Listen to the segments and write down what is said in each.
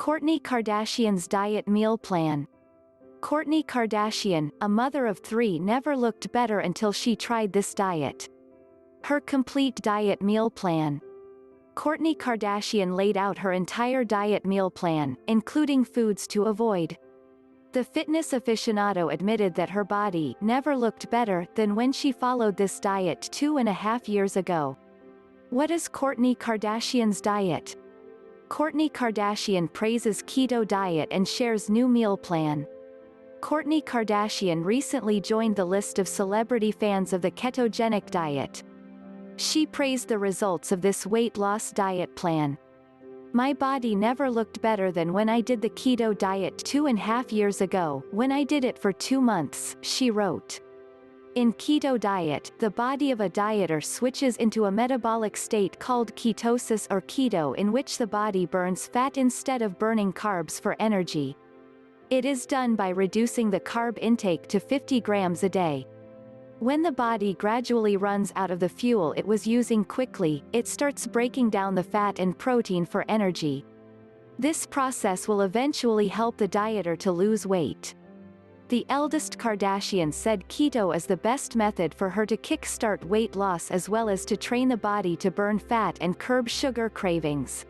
Kourtney Kardashian's diet meal plan. Kourtney Kardashian, a mother of three, never looked better until she tried this diet. Her complete diet meal plan. Kourtney Kardashian laid out her entire diet meal plan, including foods to avoid. The fitness aficionado admitted that her body never looked better than when she followed this diet 2.5 years ago. What is Kourtney Kardashian's diet? Kourtney Kardashian praises keto diet and shares new meal plan. Kourtney Kardashian recently joined the list of celebrity fans of the ketogenic diet. She praised the results of this weight loss diet plan. "My body never looked better than when I did the keto diet 2.5 years ago, when I did it for 2 months," she wrote. In keto diet, the body of a dieter switches into a metabolic state called ketosis or keto, in which the body burns fat instead of burning carbs for energy. It is done by reducing the carb intake to 50 grams a day. When the body gradually runs out of the fuel it was using quickly, it starts breaking down the fat and protein for energy. This process will eventually help the dieter to lose weight. The eldest Kardashian said keto is the best method for her to kickstart weight loss as well as to train the body to burn fat and curb sugar cravings.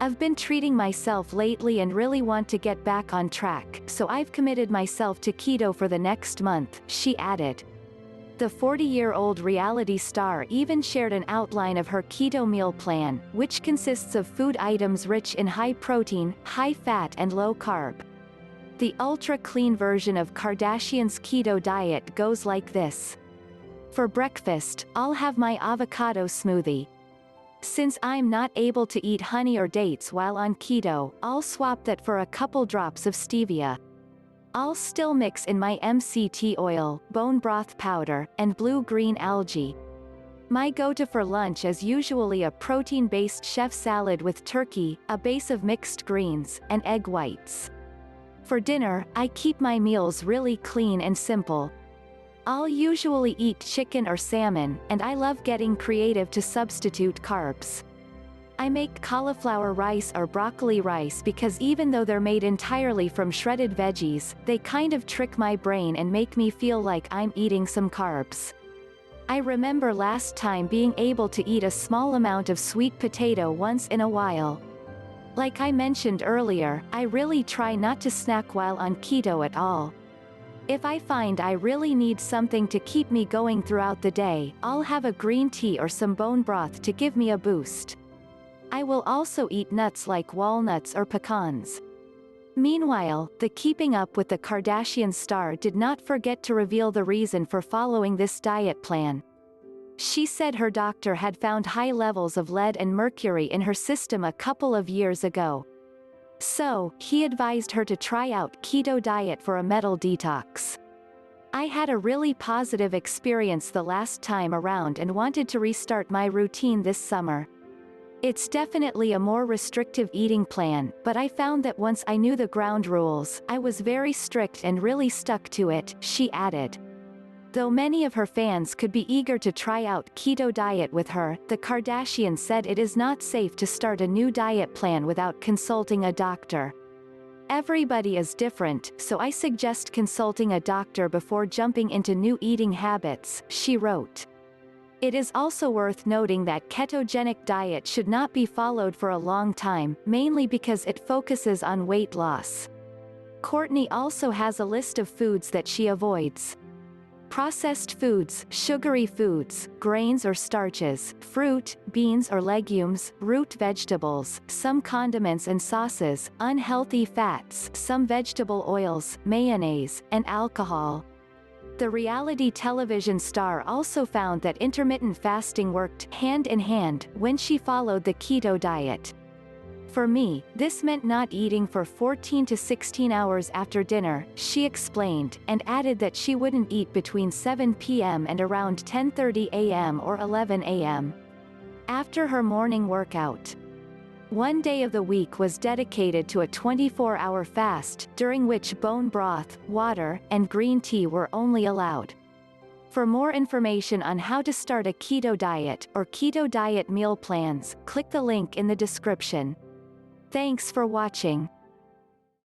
"I've been treating myself lately and really want to get back on track, so I've committed myself to keto for the next month," she added. The 40-year-old reality star even shared an outline of her keto meal plan, which consists of food items rich in high protein, high fat and low carb. The ultra-clean version of Kardashian's keto diet goes like this. "For breakfast, I'll have my avocado smoothie. Since I'm not able to eat honey or dates while on keto, I'll swap that for a couple drops of stevia. I'll still mix in my MCT oil, bone broth powder, and blue-green algae. My go-to for lunch is usually a protein-based chef salad with turkey, a base of mixed greens, and egg whites. For dinner, I keep my meals really clean and simple. I'll usually eat chicken or salmon, and I love getting creative to substitute carbs. I make cauliflower rice or broccoli rice because even though they're made entirely from shredded veggies, they kind of trick my brain and make me feel like I'm eating some carbs. I remember last time being able to eat a small amount of sweet potato once in a while. Like I mentioned earlier, I really try not to snack while on keto at all. If I find I really need something to keep me going throughout the day, I'll have a green tea or some bone broth to give me a boost. I will also eat nuts like walnuts or pecans." Meanwhile, the Keeping Up with the Kardashian star did not forget to reveal the reason for following this diet plan. She said her doctor had found high levels of lead and mercury in her system a couple of years ago. So, he advised her to try out keto diet for a metal detox. "I had a really positive experience the last time around and wanted to restart my routine this summer. It's definitely a more restrictive eating plan, but I found that once I knew the ground rules, I was very strict and really stuck to it," she added. Though many of her fans could be eager to try out keto diet with her, the Kardashian said it is not safe to start a new diet plan without consulting a doctor. "Everybody is different, so I suggest consulting a doctor before jumping into new eating habits," she wrote. It is also worth noting that ketogenic diet should not be followed for a long time, mainly because it focuses on weight loss. Kourtney also has a list of foods that she avoids. Processed foods, sugary foods, grains or starches, fruit, beans or legumes, root vegetables, some condiments and sauces, unhealthy fats, some vegetable oils, mayonnaise, and alcohol. The reality television star also found that intermittent fasting worked hand in hand when she followed the keto diet. "For me, this meant not eating for 14 to 16 hours after dinner," she explained, and added that she wouldn't eat between 7 p.m. and around 10:30 a.m. or 11 a.m. after her morning workout. One day of the week was dedicated to a 24-hour fast, during which bone broth, water, and green tea were only allowed. For more information on how to start a keto diet or keto diet meal plans, click the link in the description. Thanks for watching.